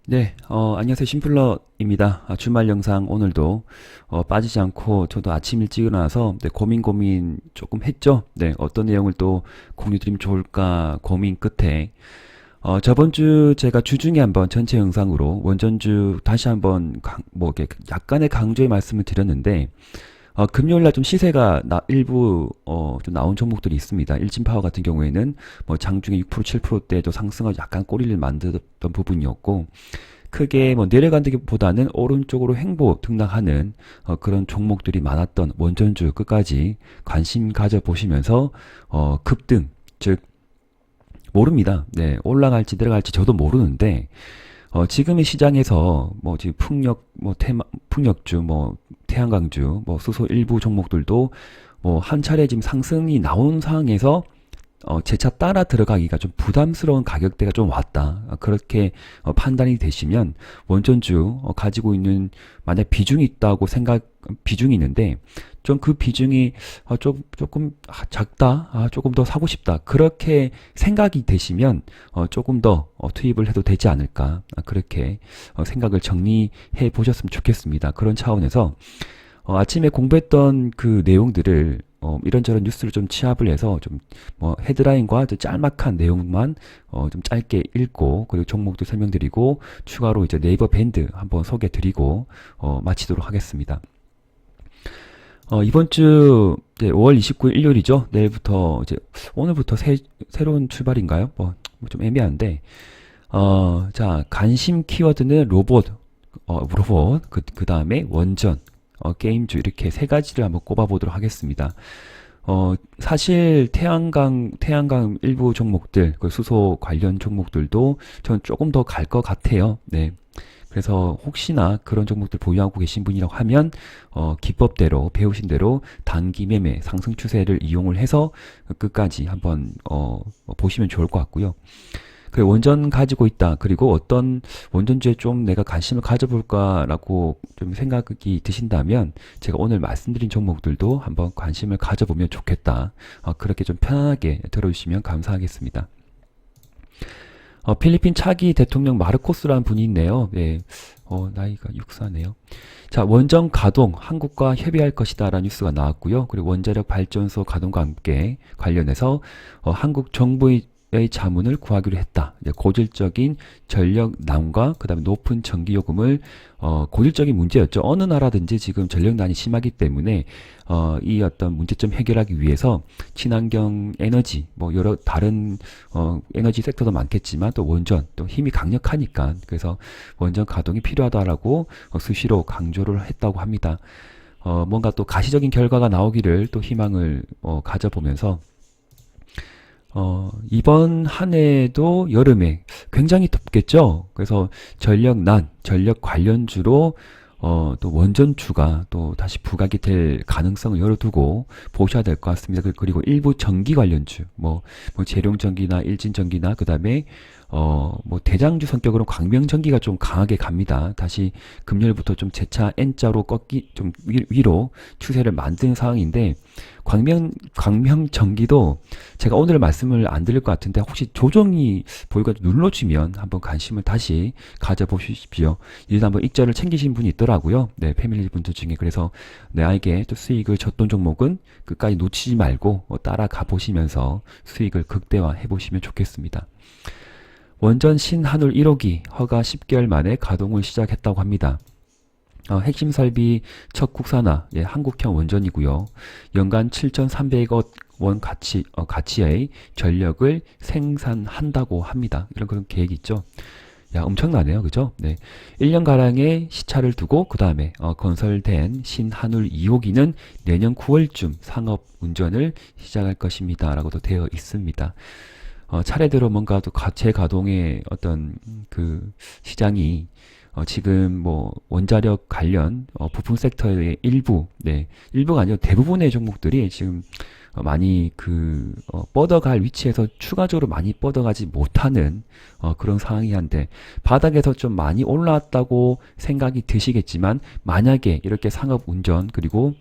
네, 안녕하세요. 심플러입니다. 주말 영상 오늘도 빠지지 않고 저도 아침 일찍 일어나서 네, 고민 조금 했죠. 네, 어떤 내용을 또 공유드리면 좋을까 고민 끝에 저번 주 제가 주중에 한번 전체 영상으로 원전주 다시 한번 이렇게 약간의 강조의 말씀을 드렸는데 금요일 날 좀 시세가 일부 좀 나온 종목들이 있습니다. 일진파워 같은 경우에는 뭐 장중에 6% 7%대도 상승하고 약간 꼬리를 만들었던 부분이었고 크게 뭐 내려간다기보다는 오른쪽으로 횡보 등락하는 그런 종목들이 많았던 원전주 끝까지 관심 가져보시면서 급등 즉 모릅니다. 네, 올라갈지 내려갈지 저도 모르는데 지금의 시장에서 뭐 지금 풍력주 뭐 태양광주 뭐 수소 일부 종목들도 뭐 한 차례 지금 상승이 나온 상황에서 제 차 따라 들어가기가 좀 부담스러운 가격대가 좀 왔다. 그렇게 판단이 되시면 원전주 가지고 있는 만약 비중이 있다고 비중이 있는데 좀 그 비중이 조금 작다. 조금 더 사고 싶다. 그렇게 생각이 되시면 조금 더 투입을 해도 되지 않을까. 그렇게 생각을 정리해 보셨으면 좋겠습니다. 그런 차원에서 아침에 공부했던 그 내용들을 이런저런 뉴스를 좀 취합을 해서 좀 뭐 헤드라인과 짤막한 내용만 좀 짧게 읽고 그리고 종목도 설명드리고 추가로 이제 네이버 밴드 한번 소개드리고 마치도록 하겠습니다. 이번 주 이제 5월 29일 일요일이죠. 내일부터 이제 오늘부터 새로운 출발인가요? 좀 애매한데 자 관심 키워드는 로봇 그 다음에 원전 게임주 이렇게 세 가지를 한번 꼽아보도록 하겠습니다. 사실 태양광 일부 종목들, 그 수소 관련 종목들도 저는 조금 더 갈 것 같아요. 네. 그래서 혹시나 그런 종목들 보유하고 계신 분이라고 하면 기법대로 배우신 대로 단기 매매 상승 추세를 이용을 해서 끝까지 한번 보시면 좋을 것 같고요. 그 원전 가지고 있다. 그리고 어떤 원전주에 좀 내가 관심을 가져볼까라고 좀 생각이 드신다면 제가 오늘 말씀드린 종목들도 한번 관심을 가져보면 좋겠다. 그렇게 좀 편안하게 들어주시면 감사하겠습니다. 필리핀 차기 대통령 마르코스라는 분이 있네요. 네. 나이가 64네요. 자, 원전 가동 한국과 협의할 것이다라는 뉴스가 나왔고요. 그리고 원자력 발전소 가동과 함께 관련해서 한국 정부의 자문을 구하기로 했다. 고질적인 전력난과 그다음에 높은 전기요금을 고질적인 문제였죠. 어느 나라든지 지금 전력난이 심하기 때문에 이 어떤 문제점 해결하기 위해서 친환경 에너지 뭐 여러 다른 에너지 섹터도 많겠지만 또 원전 또 힘이 강력하니까 그래서 원전 가동이 필요하다라고 수시로 강조를 했다고 합니다. 뭔가 또 가시적인 결과가 나오기를 또 희망을 가져보면서 이번 한 해도 여름에 굉장히 덥겠죠? 그래서 전력 관련주로, 또 원전주가 또 다시 부각이 될 가능성을 열어두고 보셔야 될 것 같습니다. 그리고 일부 전기 관련주, 뭐 재룡전기나 일진전기나, 그 다음에, 뭐 대장주 성격으로 광명전기가 좀 강하게 갑니다. 다시 금요일부터 좀 재차 N자로 좀 위로 추세를 만드는 상황인데, 광명전기도 제가 오늘 말씀을 안 드릴 것 같은데 혹시 조정이 보이가 눌러주면 한번 관심을 다시 가져보십시오. 일단 한번 익절을 챙기신 분이 있더라고요. 네, 패밀리 분들 중에. 그래서 나에게 또 수익을 줬던 종목은 끝까지 놓치지 말고 따라가 보시면서 수익을 극대화해 보시면 좋겠습니다. 원전 신한울 1호기 허가 10개월 만에 가동을 시작했다고 합니다. 핵심 설비 첫 국산화, 한국형 원전이고요. 연간 7,300억 원 가치의 전력을 생산한다고 합니다. 이런 그런 계획이 있죠. 야, 엄청나네요. 그죠? 네. 1년가량의 시차를 두고, 그 다음에, 건설된 신한울 2호기는 내년 9월쯤 상업 운전을 시작할 것입니다. 라고도 되어 있습니다. 차례대로 뭔가 또 재가동의 어떤 그 시장이 지금 뭐 원자력 관련 부품 섹터의 일부가 아니라 대부분의 종목들이 지금 많이 뻗어갈 위치에서 추가적으로 많이 뻗어가지 못하는 그런 상황이 한데 바닥에서 좀 많이 올라왔다고 생각이 드시겠지만 만약에 이렇게 상업 운전 그리고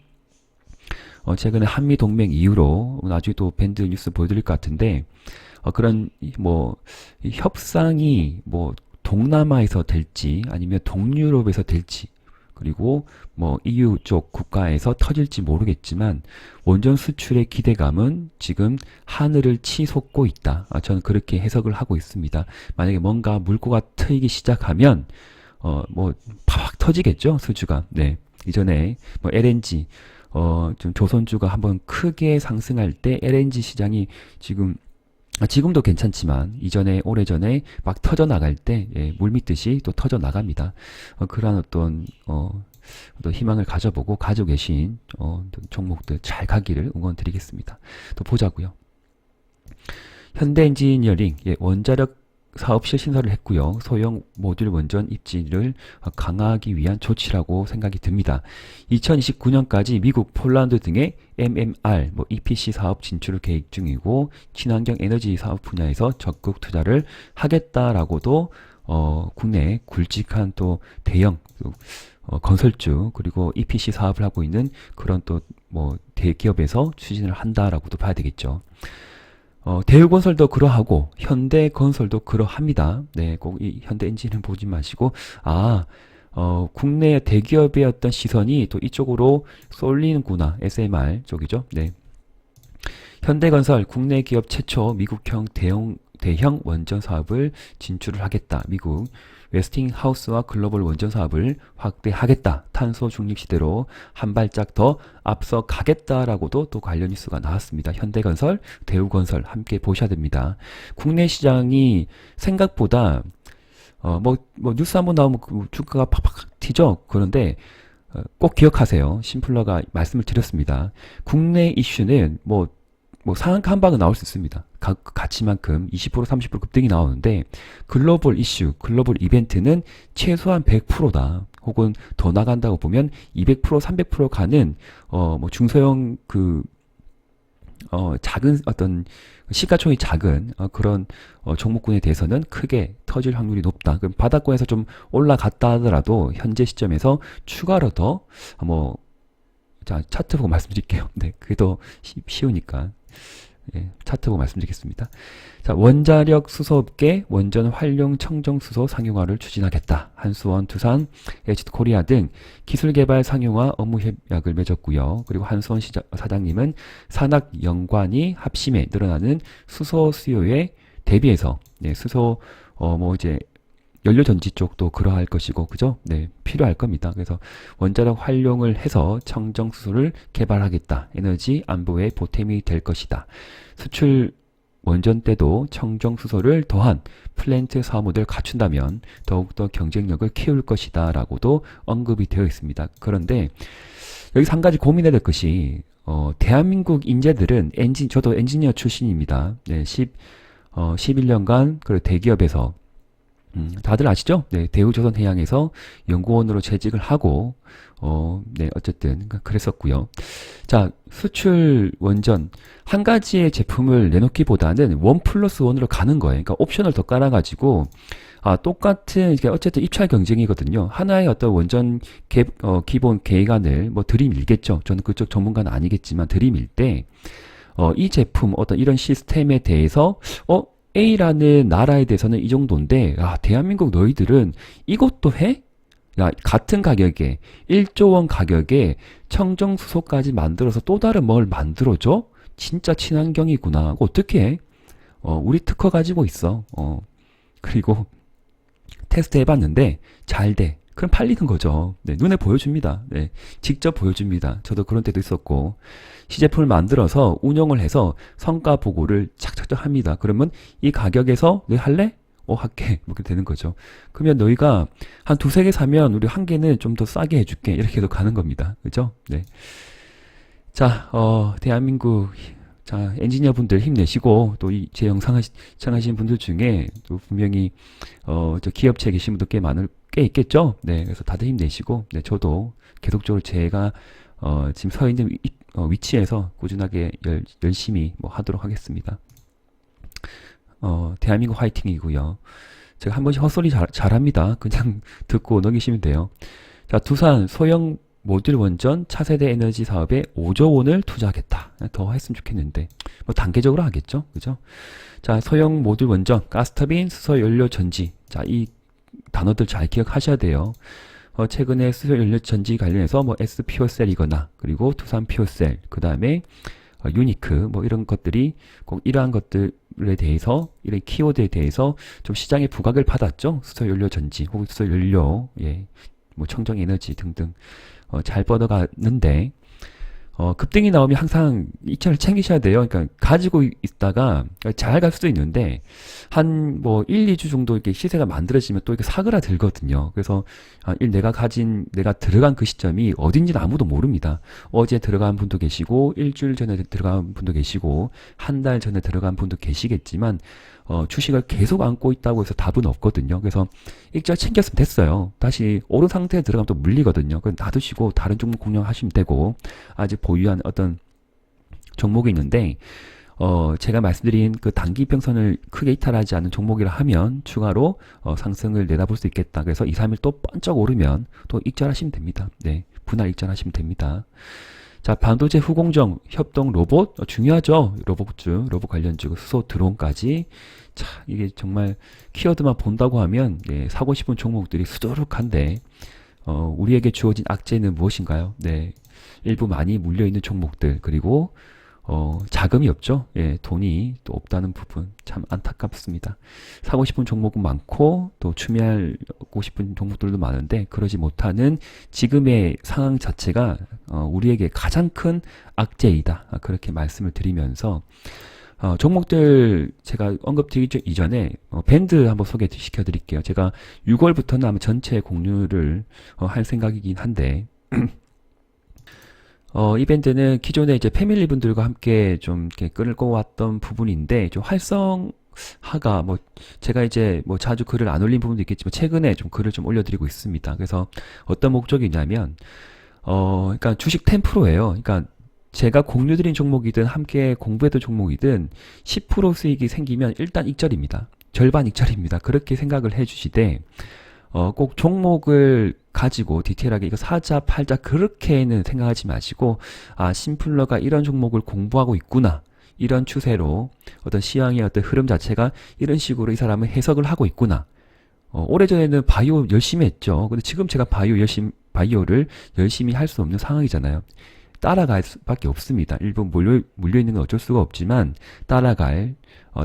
최근에 한미 동맹 이후로 나중에 또 밴드 뉴스 보여드릴 것 같은데 그런 뭐 협상이 뭐 동남아에서 될지 아니면 동유럽에서 될지 그리고 뭐 EU 쪽 국가에서 터질지 모르겠지만 원전 수출의 기대감은 지금 하늘을 치솟고 있다. 저는 그렇게 해석을 하고 있습니다. 만약에 뭔가 물꼬가 트이기 시작하면 뭐 팍 터지겠죠, 수주가. 네. 이전에 뭐 LNG 좀 조선주가 한번 크게 상승할 때 LNG 시장이 지금도 괜찮지만 이전에 오래전에 막 터져 나갈 때 물밀듯이 또 터져 나갑니다. 그러한 어떤 희망을 가져보고 가지고 계신 종목들 잘 가기를 응원드리겠습니다. 또 보자고요. 현대엔지니어링 원자력 사업 실신서를 했고요. 소형 모듈 원전 입지를 강화하기 위한 조치라고 생각이 듭니다. 2029년까지 미국, 폴란드 등의 MMR, EPC 사업 진출을 계획 중이고 친환경 에너지 사업 분야에서 적극 투자를 하겠다라고도 국내 굵직한 또 대형 건설주 그리고 EPC 사업을 하고 있는 그런 또 대기업에서 추진을 한다라고도 봐야 되겠죠. 대우건설도 그러하고 현대건설도 그러합니다. 네, 꼭 이 현대엔진은 보지 마시고 국내 대기업의 어떤 시선이 또 이쪽으로 쏠리는구나. SMR 쪽이죠. 네. 현대건설 국내 기업 최초 미국형 대형 원전 사업을 진출을 하겠다. 미국 웨스팅하우스와 글로벌 원전 사업을 확대하겠다. 탄소 중립 시대로 한 발짝 더 앞서 가겠다라고도 또 관련 뉴스가 나왔습니다. 현대건설, 대우건설 함께 보셔야 됩니다. 국내 시장이 생각보다 뉴스 한번 나오면 주가가 팍팍 튀죠. 그런데 꼭 기억하세요. 심플러가 말씀을 드렸습니다. 국내 이슈는 상한가 한 방은 나올 수 있습니다. 가치만큼 20% 30% 급등이 나오는데 글로벌 이슈, 글로벌 이벤트는 최소한 100%다. 혹은 더 나간다고 보면 200% 300% 가는 중소형 작은 어떤 시가총이 작은 그런 종목군에 대해서는 크게 터질 확률이 높다. 그럼 바닥권에서 좀 올라갔다 하더라도 현재 시점에서 추가로 더 차트 보고 말씀드릴게요. 네, 그게 더 쉬우니까. 차트 보고 말씀드리겠습니다. 자, 원자력 수소업계 원전 활용 청정 수소 상용화를 추진하겠다. 한수원, 두산, HT코리아 등 기술 개발 상용화 업무 협약을 맺었고요. 그리고 한수원 사장님은 산학 연관이 합심해 늘어나는 수소 수요에 대비해서 수소 연료전지 쪽도 그러할 것이고, 그죠? 네, 필요할 겁니다. 그래서 원자력 활용을 해서 청정수소를 개발하겠다. 에너지 안보에 보탬이 될 것이다. 수출 원전 때도 청정수소를 더한 플랜트 사업 모델을 갖춘다면 더욱더 경쟁력을 키울 것이다. 라고도 언급이 되어 있습니다. 그런데 여기서 한 가지 고민해야 될 것이, 대한민국 인재들은 저도 엔지니어 출신입니다. 네, 11년간 그 대기업에서 다들 아시죠? 네, 대우조선해양에서 연구원으로 재직을 하고, 어쨌든, 그랬었고요. 자, 수출 원전, 한 가지의 제품을 내놓기보다는 1+1으로 가는 거예요. 그러니까 옵션을 더 깔아가지고, 똑같은, 어쨌든 입찰 경쟁이거든요. 하나의 어떤 원전 기본 계획안을 들이밀겠죠. 저는 그쪽 전문가는 아니겠지만 들이밀 때, 이 제품, 어떤 이런 시스템에 대해서, A라는 나라에 대해서는 이 정도인데, 대한민국 너희들은 이것도 해? 같은 가격에, 1조 원 가격에 청정수소까지 만들어서 또 다른 뭘 만들어줘? 진짜 친환경이구나. 어떻게 해? 우리 특허 가지고 있어. 그리고 테스트 해봤는데, 잘 돼. 그럼 팔리는 거죠. 네, 눈에 보여줍니다. 네, 직접 보여줍니다. 저도 그런 때도 있었고, 시제품을 만들어서 운영을 해서 성과 보고를 착착착 합니다. 그러면 이 가격에서 너희 할래? 할게. 이렇게 되는 거죠. 그러면 너희가 한 두세 개 사면 우리 한 개는 좀 더 싸게 해줄게. 이렇게 해서 가는 겁니다. 그죠? 네. 자, 대한민국, 자, 엔지니어 분들 힘내시고, 또 제 영상 시청하시는 분들 중에 또 분명히, 저 기업체에 계신 분들 꽤 있겠죠? 네. 그래서 다들 힘내시고, 네. 저도 계속적으로 제가, 지금 서 있는 위치에서 꾸준하게 열심히 하도록 하겠습니다. 대한민국 화이팅이고요. 제가 한 번씩 헛소리 잘합니다. 그냥 듣고 넘기시면 돼요. 자, 두산 소형 모듈 원전 차세대 에너지 사업에 5조 원을 투자하겠다. 더 했으면 좋겠는데 단계적으로 하겠죠. 그죠? 자, 소형 모듈 원전, 가스터빈, 수소 연료 전지. 자, 이 단어들 잘 기억하셔야 돼요. 최근에 수소연료전지 관련해서 뭐 SPO셀이거나 그리고 두산피오셀 그 다음에 유니크 뭐 이런 것들이 꼭 이러한 것들에 대해서 이런 키워드에 대해서 좀 시장의 부각을 받았죠. 수소연료전지 혹은 수소연료 뭐 청정에너지 등등 잘 뻗어가는데 급등이 나오면 항상 익천을 챙기셔야 돼요. 그러니까 가지고 있다가 잘 갈 수도 있는데 한 뭐 1, 2주 정도 이렇게 시세가 만들어지면 또 이렇게 사그라들거든요. 그래서 내가 들어간 그 시점이 어딘지는 아무도 모릅니다. 어제 들어간 분도 계시고 일주일 전에 들어간 분도 계시고 한 달 전에 들어간 분도 계시겠지만 주식을 계속 안고 있다고 해서 답은 없거든요. 그래서 일절 챙겼으면 됐어요. 다시 오른 상태에 들어가면 또 물리거든요. 그건 놔두시고 다른 종목 공략하시면 되고 아직 보유한 어떤 종목이 있는데 제가 말씀드린 그 단기 평선을 크게 이탈하지 않는 종목이라 하면 추가로 상승을 내다볼 수 있겠다. 그래서 2, 3일 또 번쩍 오르면 또 익절하시면 됩니다. 네, 분할 익절하시면 됩니다. 자, 반도체 후공정, 협동 로봇 중요하죠. 로봇 관련주, 수소 드론까지. 자, 이게 정말 키워드만 본다고 하면 사고 싶은 종목들이 수두룩한데 우리에게 주어진 악재는 무엇인가요? 네, 일부 많이 물려있는 종목들 그리고 자금이 없죠. 돈이 또 없다는 부분 참 안타깝습니다. 사고 싶은 종목은 많고 또 추미하고 싶은 종목들도 많은데 그러지 못하는 지금의 상황 자체가 우리에게 가장 큰 악재이다. 그렇게 말씀을 드리면서 종목들 제가 언급드리기 이전에 밴드 한번 소개시켜 드릴게요. 제가 6월부터는 아마 전체 공유를 할 생각이긴 한데 이 밴드는 기존에 이제 패밀리 분들과 함께 좀 이렇게 끌고 왔던 부분인데, 좀 활성화가, 뭐, 제가 이제 뭐 자주 글을 안 올린 부분도 있겠지만, 최근에 좀 글을 좀 올려드리고 있습니다. 그래서 어떤 목적이냐면, 그러니까 주식 10%예요. 그러니까 제가 공유드린 종목이든 함께 공부했던 종목이든 10% 수익이 생기면 일단 익절입니다. 절반 익절입니다. 그렇게 생각을 해 주시되, 꼭 종목을 가지고 디테일하게 이거 사자 팔자 그렇게는 생각하지 마시고 심플러가 이런 종목을 공부하고 있구나, 이런 추세로 어떤 시황의 어떤 흐름 자체가 이런 식으로 이 사람은 해석을 하고 있구나. 오래전에는 바이오 열심히 했죠. 근데 지금 제가 바이오를 열심히 할 수 없는 상황이잖아요. 따라갈 수밖에 없습니다. 일부 물려있는 건 어쩔 수가 없지만 따라갈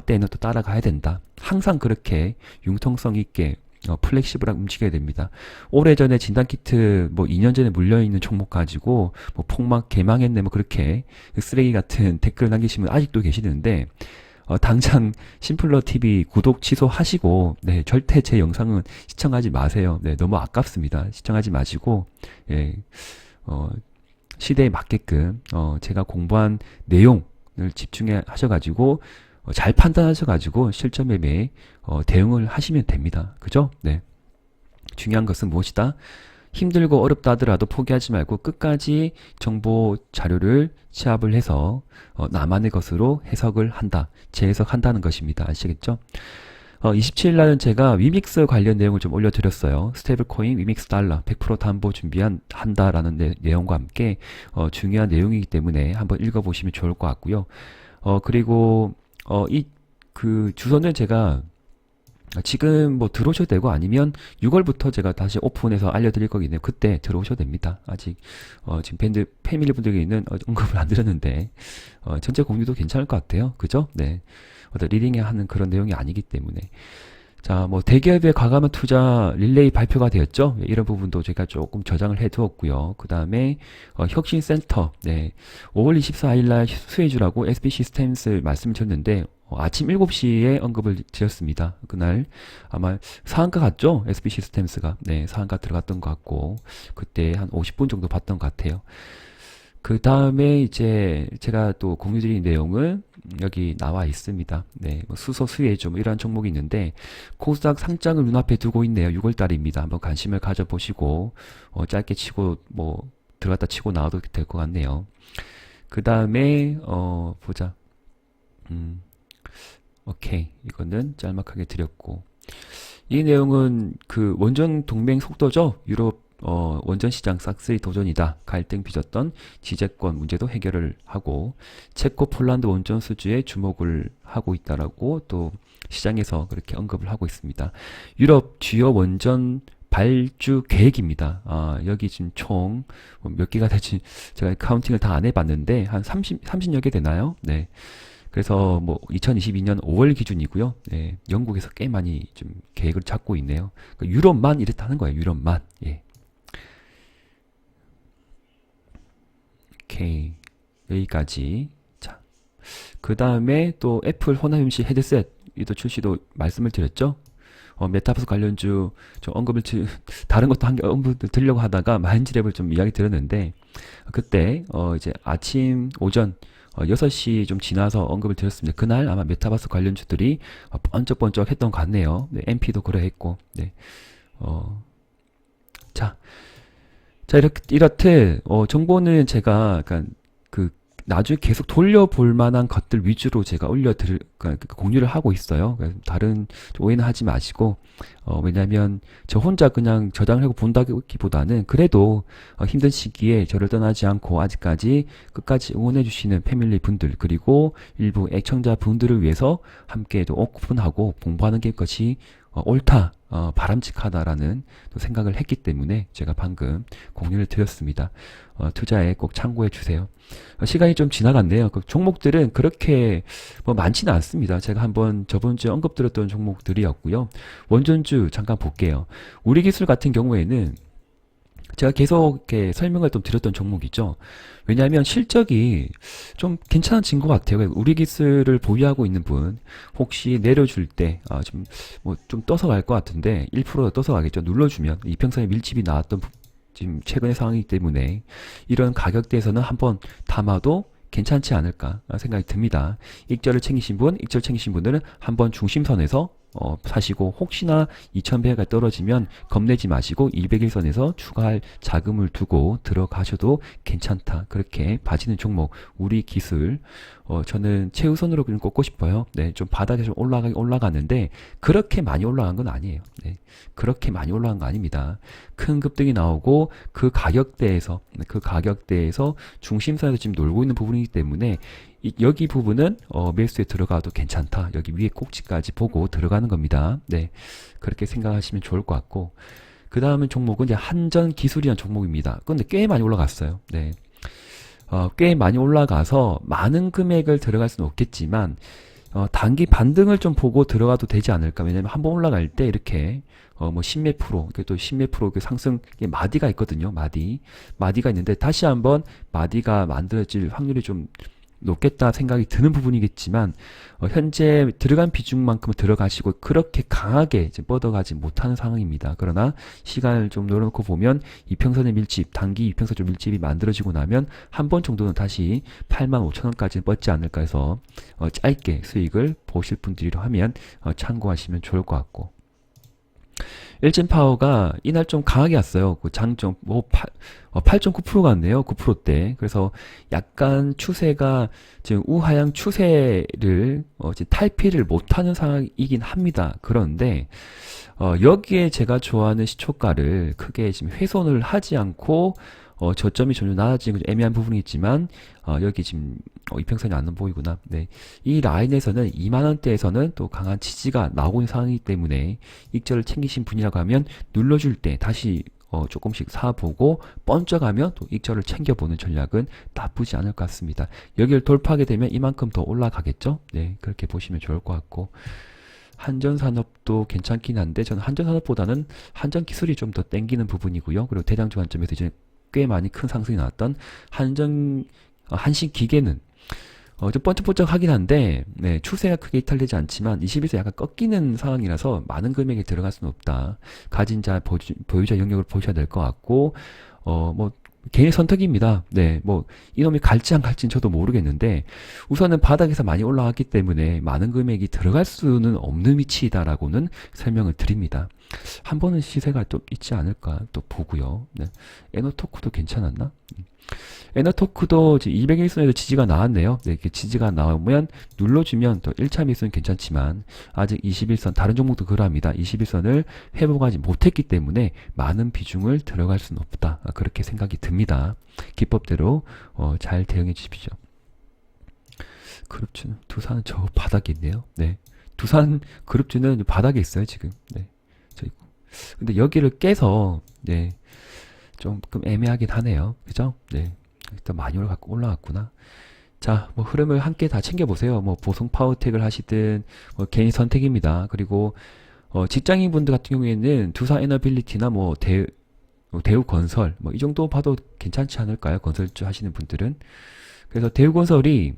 때는 또 따라가야 된다. 항상 그렇게 융통성 있게 플렉시블하게 움직여야 됩니다. 오래전에 진단키트 뭐 2년 전에 물려있는 종목 가지고 뭐 폭막 개망했네 뭐 그렇게 쓰레기 같은 댓글 남기시면 아직도 계시는데 당장 심플러 TV 구독 취소하시고 절대 제 영상은 시청하지 마세요. 너무 아깝습니다. 시청하지 마시고 시대에 맞게끔 제가 공부한 내용을 집중해 하셔가지고 잘 판단하셔가지고 실전 매매에 대응을 하시면 됩니다. 그죠? 네. 중요한 것은 무엇이다? 힘들고 어렵다 하더라도 포기하지 말고 끝까지 정보 자료를 취합을 해서 나만의 것으로 해석을 한다. 재해석한다는 것입니다. 아시겠죠? 27일 날은 제가 위믹스 관련 내용을 좀 올려드렸어요. 스테이블 코인 위믹스 달러 100% 담보 한다라는 내용과 함께 중요한 내용이기 때문에 한번 읽어보시면 좋을 것 같고요. 그리고 그 주소는 제가 지금 뭐 들어오셔도 되고 아니면 6월부터 제가 다시 오픈해서 알려드릴 거기 때문에 그때 들어오셔도 됩니다. 아직 지금 밴드 패밀리 분들에게는 언급을 안 드렸는데 전체 공유도 괜찮을 것 같아요. 그죠? 네. 어떤 리딩에 하는 그런 내용이 아니기 때문에. 자, 뭐 대기업의 과감한 투자 릴레이 발표가 되었죠. 이런 부분도 제가 조금 저장을 해 두었고요. 그 다음에 혁신센터 5월 24일 날 수혜주라고 SB 시스템스 말씀드렸는데 아침 7시에 언급을 드렸습니다. 그날 아마 상한가 같죠? SB 시스템스가 상한가 들어갔던 것 같고 그때 한 50분 정도 봤던 것 같아요. 그 다음에 이제 제가 또 공유드린 내용은 여기 나와 있습니다. 뭐 수소 수혜주 뭐 이런 종목이 있는데 코스닥 상장을 눈앞에 두고 있네요. 6월달입니다. 한번 관심을 가져보시고 짧게 치고 뭐 들어갔다 치고 나와도 될 것 같네요. 그 다음에 보자. 오케이, 이거는 짤막하게 드렸고 이 내용은 그 원전 동맹 속도죠. 유럽 원전 시장 싹쓸이 도전이다. 갈등 빚었던 지재권 문제도 해결을 하고 체코 폴란드 원전 수주에 주목을 하고 있다라고 또 시장에서 그렇게 언급을 하고 있습니다. 유럽 주요 원전 발주 계획입니다. 여기 지금 총 몇 개가 될지 제가 카운팅을 다 안 해봤는데 한 30여 개 되나요? 네. 그래서 뭐 2022년 5월 기준이고요. 네, 영국에서 꽤 많이 좀 계획을 잡고 있네요. 그러니까 유럽만 이렇다는 거예요. 유럽만. 예. 오케이. 여기까지. 자, 그 다음에 또 애플 혼합 임시 헤드셋 이도 출시도 말씀을 드렸죠. 메타버스 관련주 좀 다른 것도 한 개 언급 드리려고 하다가 마인드랩을 좀 이야기 드렸는데 그때 이제 아침 오전 6시 좀 지나서 언급을 드렸습니다. 그날 아마 메타버스 관련주들이 번쩍번쩍 했던 것 같네요. 네, MP도 그러했고, 네. 자, 이렇듯, 정보는 제가, 약간, 나중에 계속 돌려볼 만한 것들 위주로 제가 공유를 하고 있어요. 그러니까 다른 오해는 하지 마시고, 왜냐면 저 혼자 그냥 저장을 하고 본다기보다는 그래도 힘든 시기에 저를 떠나지 않고 아직까지 끝까지 응원해주시는 패밀리 분들 그리고 일부 애청자 분들을 위해서 함께 또 오픈하고 공부하는 게 것이 옳다, 바람직하다라는 또 생각을 했기 때문에 제가 방금 공유를 드렸습니다. 투자에 꼭 참고해 주세요. 시간이 좀 지나갔네요. 그 종목들은 그렇게 뭐 많지는 않습니다. 제가 한번 저번주에 언급드렸던 종목들이었고요. 원전주 잠깐 볼게요. 우리기술 같은 경우에는 제가 계속 이렇게 설명을 좀 드렸던 종목이죠. 왜냐하면 실적이 좀 괜찮아진 것 같아요. 우리 기술을 보유하고 있는 분 혹시 내려줄 때 좀 떠서 갈 것 같은데 1%더 떠서 가겠죠. 눌러주면 이평선에 밀집이 나왔던 지금 최근의 상황이기 때문에 이런 가격대에서는 한번 담아도 괜찮지 않을까 생각이 듭니다. 익절 챙기신 분들은 한번 중심선에서 사시고 혹시나 2100가 떨어지면 겁내지 마시고 200일선에서 추가할 자금을 두고 들어가셔도 괜찮다. 그렇게 봐지는 종목 우리 기술 저는 최우선으로 그냥 꼽고 싶어요. 네, 좀 바닥에 좀 올라가는데 그렇게 많이 올라간 건 아니에요. 네, 그렇게 많이 올라간 거 아닙니다. 큰 급등이 나오고 그 가격대에서 중심선에서 지금 놀고 있는 부분이기 때문에 여기 부분은 매수에 들어가도 괜찮다. 여기 위에 꼭지까지 보고 들어가는 겁니다. 네, 그렇게 생각하시면 좋을 것 같고 그 다음은 종목은 이제 한전기술이라는 종목입니다. 근데 꽤 많이 올라갔어요. 네, 꽤 많이 올라가서 많은 금액을 들어갈 수는 없겠지만 단기 반등을 좀 보고 들어가도 되지 않을까. 왜냐면 한번 올라갈 때 이렇게 뭐 십몇 프로, 또 십몇 프로 그 상승 마디가 있거든요. 마디가 있는데 다시 한번 마디가 만들어질 확률이 좀 높겠다 생각이 드는 부분이겠지만 현재 들어간 비중만큼은 들어가시고 그렇게 강하게 이제 뻗어가지 못하는 상황입니다. 그러나 시간을 좀 놓아놓고 보면 이평선의 밀집, 단기 이평선 좀 밀집이 만들어지고 나면 한 번 정도는 다시 85,000원까지 뻗지 않을까 해서 짧게 수익을 보실 분들이라 하면 참고하시면 좋을 것 같고 일진파워가 이날 좀 강하게 왔어요. 그 장점 8.9% 같네요. 9%대. 그래서 약간 추세가 지금 우하향 추세를 지금 탈피를 못하는 상황이긴 합니다. 그런데 여기에 제가 좋아하는 시초가를 크게 지금 훼손을 하지 않고 저점이 점점 낮아지는 애매한 부분이 있지만 여기 지금 이평선이 안 보이구나. 네, 이 라인에서는 2만원대에서는 또 강한 지지가 나오고 있는 상황이기 때문에 익절을 챙기신 분이라고 하면 눌러줄 때 다시 조금씩 사보고 번쩍하면 또 익절을 챙겨보는 전략은 나쁘지 않을 것 같습니다. 여기를 돌파하게 되면 이만큼 더 올라가겠죠. 네, 그렇게 보시면 좋을 것 같고 한전산업도 괜찮긴 한데 저는 한전산업보다는 한전기술이 좀 더 땡기는 부분이고요. 그리고 대장주 관점에서 이제 꽤 많이 큰 상승이 나왔던 한신기계는 좀 번쩍번쩍 하긴 한데 네, 추세가 크게 이탈되지 않지만 21세 약간 꺾이는 상황이라서 많은 금액이 들어갈 수는 없다. 가진 자 보유자 영역을 보셔야 될 것 같고 뭐 개인의 선택입니다. 네, 뭐 이놈이 갈지 안 갈지는 저도 모르겠는데 우선은 바닥에서 많이 올라왔기 때문에 많은 금액이 들어갈 수는 없는 위치이다라고는 설명을 드립니다. 한 번은 시세가 좀 있지 않을까 또 보고요. 네. 에너토크도 괜찮았나? 에너토크도 이제 201선에도 지지가 나왔네요. 네, 이렇게 지지가 나오면 눌러주면 또 1차 매수는 괜찮지만 아직 21선 다른 종목도 그러합니다. 21선을 회복하지 못했기 때문에 많은 비중을 들어갈 수는 없다. 그렇게 생각이 듭니다. 기법대로 잘 대응해 주십시오. 그룹주는 두산은 저 바닥에 있네요. 네, 두산 그룹주는 바닥에 있어요 지금. 네, 근데 여기를 깨서 네, 조금 애매하긴 하네요. 그죠? 네. 일단 많이 올라갔구나. 자, 뭐 흐름을 함께 다 챙겨보세요. 뭐 보송 파워텍을 하시든 뭐 개인 선택입니다. 그리고 직장인 분들 같은 경우에는 두산 에너빌리티나 뭐 대우건설 뭐 이 정도 봐도 괜찮지 않을까요? 건설주 하시는 분들은. 그래서 대우건설이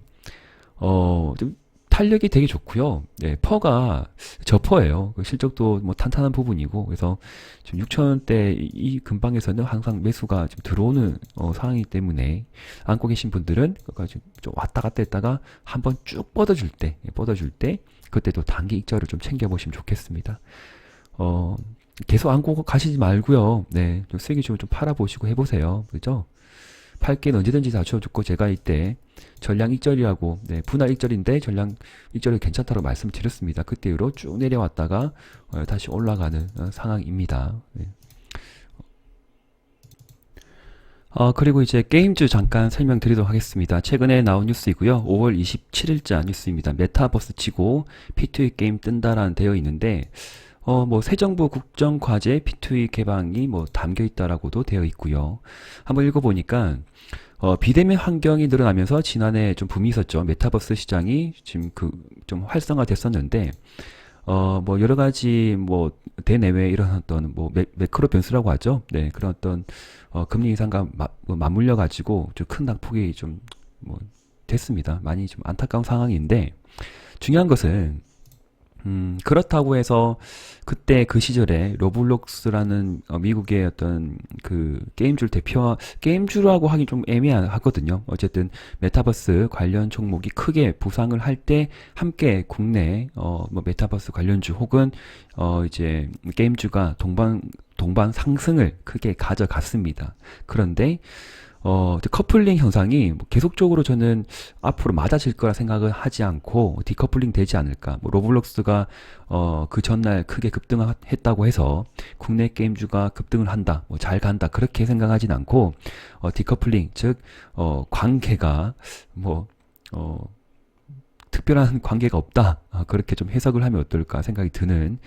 좀 탄력이 되게 좋고요. 네, 퍼가 저퍼예요. 실적도 뭐 탄탄한 부분이고, 그래서 지금 6천원대 이 근방에서는 항상 매수가 좀 들어오는 상황이기 때문에 안고 계신 분들은 좀 왔다 갔다 했다가 한번 쭉 뻗어줄 때 그때도 단기 익절을 좀 챙겨보시면 좋겠습니다. 계속 안고 가시지 말고요. 네, 좀 세게 좀 팔아보시고 해보세요. 그죠? 팔게는 언제든지 낮춰줬고 제가 이때 전량 익절이라고 네, 분할 익절인데 전량 익절이 괜찮다고 말씀을 드렸습니다. 그때 이후로 쭉 내려왔다가 다시 올라가는 상황입니다. 네. 그리고 이제 게임주 잠깐 설명드리도록 하겠습니다. 최근에 나온 뉴스이고요. 5월 27일자 뉴스입니다. 메타버스 치고 P2E 게임 뜬다라는 되어 있는데 뭐 새 정부 국정과제 P2E 개방이 뭐 담겨 있다라고도 되어 있고요. 한번 읽어보니까 비대면 환경이 늘어나면서 지난해 좀 붐이 있었죠. 메타버스 시장이 지금 좀 활성화됐었는데 뭐 여러 가지 뭐 대내외 이런 어떤 뭐 매크로 변수라고 하죠. 네, 그런 어떤 금리 인상과 맞물려 가지고 좀 큰 낙폭이 좀 뭐 됐습니다. 많이 좀 안타까운 상황인데 중요한 것은 그렇다고 해서 그때 그 시절에 로블록스라는 미국의 어떤 그 게임주라고 하긴 좀 애매하거든요. 어쨌든 메타버스 관련 종목이 크게 부상을 할 때 함께 국내 뭐 메타버스 관련주 혹은 이제 게임주가 동반 상승을 크게 가져갔습니다. 그런데 커플링 현상이 뭐 계속적으로 저는 앞으로 맞아질 거라 생각을 하지 않고 디커플링 되지 않을까. 뭐 로블록스가 그 전날 크게 급등했다고 해서 국내 게임주가 급등을 한다, 뭐 잘 간다 그렇게 생각하진 않고 디커플링 즉 관계가 뭐 특별한 관계가 없다. 그렇게 좀 해석을 하면 어떨까 생각이 드는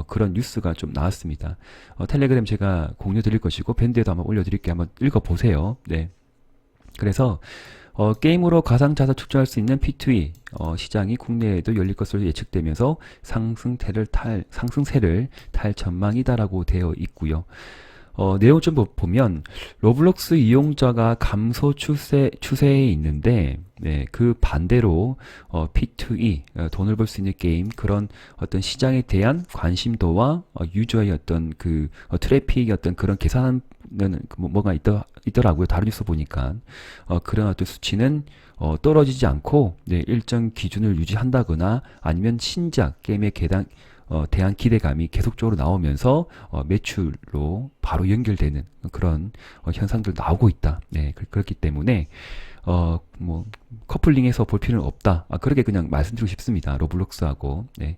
그런 뉴스가 좀 나왔습니다. 텔레그램 제가 공유 드릴 것이고 밴드에도 한번 올려드릴게요. 한번 읽어보세요. 네. 그래서 게임으로 가상자산 축적할 수 있는 P2E 시장이 국내에도 열릴 것으로 예측되면서 상승세를 탈 전망이다라고 되어 있고요. 내용 좀 보면 로블록스 이용자가 감소 추세에 있는데 네, 그 반대로 P2E 돈을 벌 수 있는 게임 그런 어떤 시장에 대한 관심도와 유저의 어떤 그 트래픽의 어떤 그런 계산은 뭐가 있더라고요. 다른 뉴스 보니까 그런 어떤 수치는 떨어지지 않고 네, 일정 기준을 유지한다거나 아니면 신작 게임의 대한 기대감이 계속적으로 나오면서 매출로 바로 연결되는 그런 현상들 나오고 있다. 네, 그렇기 때문에 뭐 커플링해서 볼 필요는 없다. 그렇게 그냥 말씀드리고 싶습니다. 로블록스하고. 네.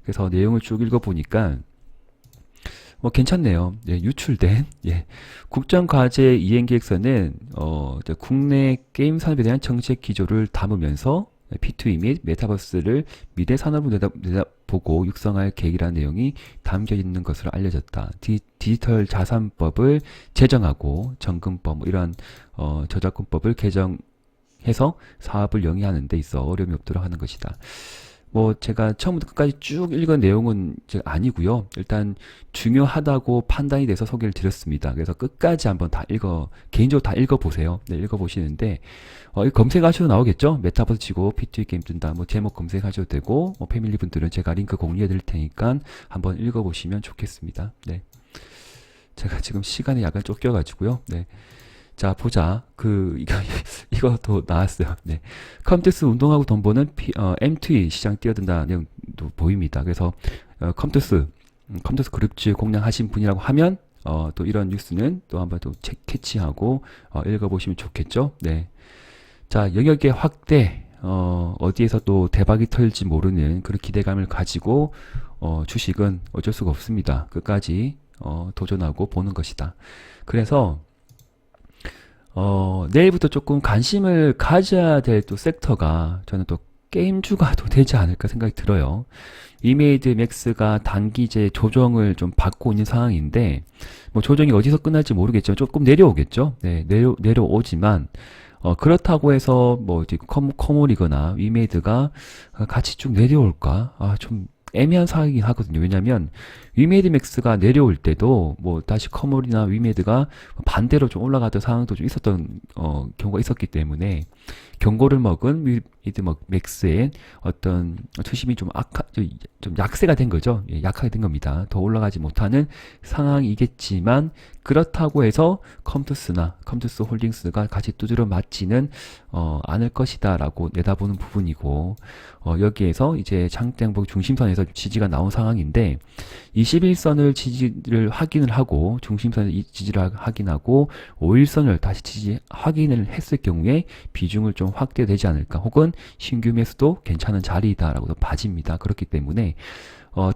그래서 내용을 쭉 읽어보니까 뭐 괜찮네요. 예, 유출된 국정과제 이행계획서는 국내 게임 산업에 대한 정책 기조를 담으면서 P2E 및 메타버스를 미래 산업으로 내다보고 육성할 계획이라는 내용이 담겨 있는 것으로 알려졌다. 디지털 자산법을 제정하고 정금법 뭐 이러한 저작권법을 개정해서 사업을 영위하는 데 있어 어려움이 없도록 하는 것이다. 뭐 제가 처음부터 끝까지 쭉 읽은 내용은 아니고요. 일단 중요하다고 판단이 돼서 소개를 드렸습니다. 그래서 끝까지 한번 개인적으로 다 읽어보세요. 네, 읽어보시는데 검색하셔도 나오겠죠? 메타버스 치고 P2E 게임 뜬다. 뭐 제목 검색하셔도 되고 패밀리 분들은 제가 링크 공유해 드릴 테니까 한번 읽어보시면 좋겠습니다. 네, 제가 지금 시간이 약간 쫓겨가지고요. 네. 자, 보자. 이거 더 나왔어요. 네. 컴투스 운동하고 돈 버는 M2E 시장 뛰어든다는 내용도 보입니다. 그래서, 컴투스, 컴퓨터 그룹즈 공략하신 분이라고 하면 또 이런 뉴스는 또 한번 또 캐치하고 읽어보시면 좋겠죠. 네. 자, 영역의 확대, 어디에서 또 대박이 터질지 모르는 그런 기대감을 가지고 주식은 어쩔 수가 없습니다. 끝까지 도전하고 보는 것이다. 그래서 내일부터 조금 관심을 가져야 될 또 섹터가 저는 또 게임주가 또 되지 않을까 생각이 들어요. 위메이드 맥스가 단기제 조정을 좀 받고 있는 상황인데 뭐 조정이 어디서 끝날지 모르겠지만 조금 내려오겠죠. 네, 내려오지만 그렇다고 해서 뭐 이제 커몰이거나 위메이드가 같이 쭉 내려올까? 좀 애매한 상황이긴 하거든요. 왜냐면 위메이드 맥스가 내려올 때도 뭐 다시 커몰이나 위메이드가 반대로 좀 올라가던 상황도 좀 있었던 경우가 있었기 때문에 경고를 먹은 위메이드 맥스의 어떤 투심이 좀 약세가 된 거죠. 예, 약하게 된 겁니다. 더 올라가지 못하는 상황이겠지만 그렇다고 해서 컴투스 홀딩스가 같이 두드려 맞지는 않을 것이다 라고 내다보는 부분이고 여기에서 이제 장대양봉 중심선에서 지지가 나온 상황인데 21선을 지지를 확인을 하고 중심선을 지지를 확인하고 5일선을 다시 지지 확인을 했을 경우에 비중을 좀 확대되지 않을까 혹은 신규 매수도 괜찮은 자리이다라고 봐집니다. 그렇기 때문에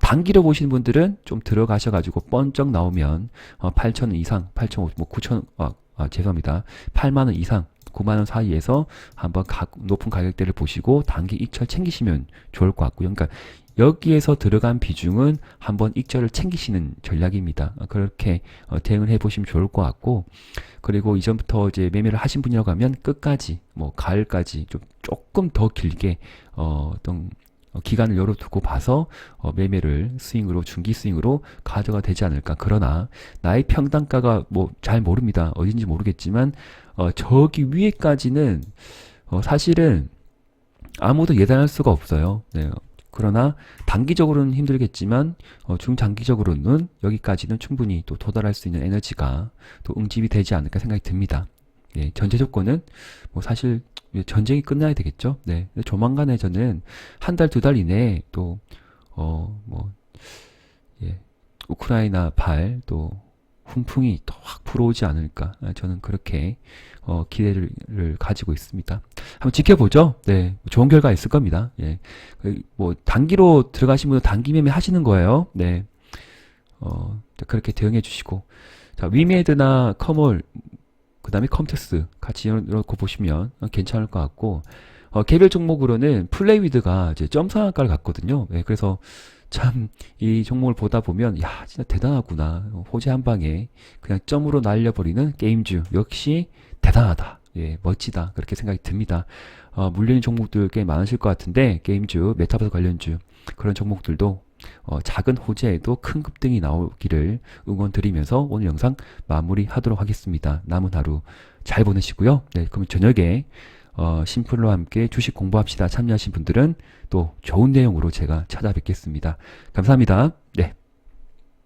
단기로 보시는 분들은 좀 들어가셔가지고 번쩍 나오면 8,000원 이상, 8,500, 뭐 9,000, 죄송합니다. 8만원 이상, 9만원 사이에서 한번 높은 가격대를 보시고 단기 익절 챙기시면 좋을 것 같고요. 그러니까 여기에서 들어간 비중은 한번 익절을 챙기시는 전략입니다. 그렇게 대응을 해보시면 좋을 것 같고 그리고 이전부터 이제 매매를 하신 분이라고 하면 끝까지 뭐 가을까지 좀 조금 더 길게 어떤 기간을 열어두고 봐서 매매를 스윙으로 중기 스윙으로 가져가 되지 않을까. 그러나 나의 평단가가 뭐 잘 모릅니다. 어딘지 모르겠지만 저기 위에까지는 사실은 아무도 예단할 수가 없어요. 네. 그러나 단기적으로는 힘들겠지만 중장기적으로는 여기까지는 충분히 또 도달할 수 있는 에너지가 또 응집이 되지 않을까 생각이 듭니다. 예, 전제 조건은 뭐 사실 전쟁이 끝나야 되겠죠. 네, 조만간에 저는 한 달, 두 달 이내에 또 예, 우크라이나 발 또 훈풍이 또 확 불어오지 않을까. 저는 그렇게 기대를 가지고 있습니다. 한번 지켜보죠. 네, 좋은 결과 있을 겁니다. 예, 뭐 단기로 들어가신 분은 단기 매매 하시는 거예요. 네, 그렇게 대응해 주시고, 자 위메이드나 커몰 그 다음에 컴투스 같이 이렇게 보시면 괜찮을 것 같고 개별 종목으로는 플레이위드가 이제 점 상한가를 갔거든요. 네, 그래서 참 이 종목을 보다 보면 야 진짜 대단하구나. 호재 한 방에 그냥 점으로 날려버리는 게임주 역시 대단하다. 예, 멋지다. 그렇게 생각이 듭니다. 물린 종목들 꽤 많으실 것 같은데 게임주, 메타버스 관련주 그런 종목들도 작은 호재에도 큰 급등이 나오기를 응원드리면서 오늘 영상 마무리하도록 하겠습니다. 남은 하루 잘 보내시고요. 네, 그럼 저녁에 심플로 함께 주식 공부합시다 참여하신 분들은 또 좋은 내용으로 제가 찾아뵙겠습니다. 감사합니다.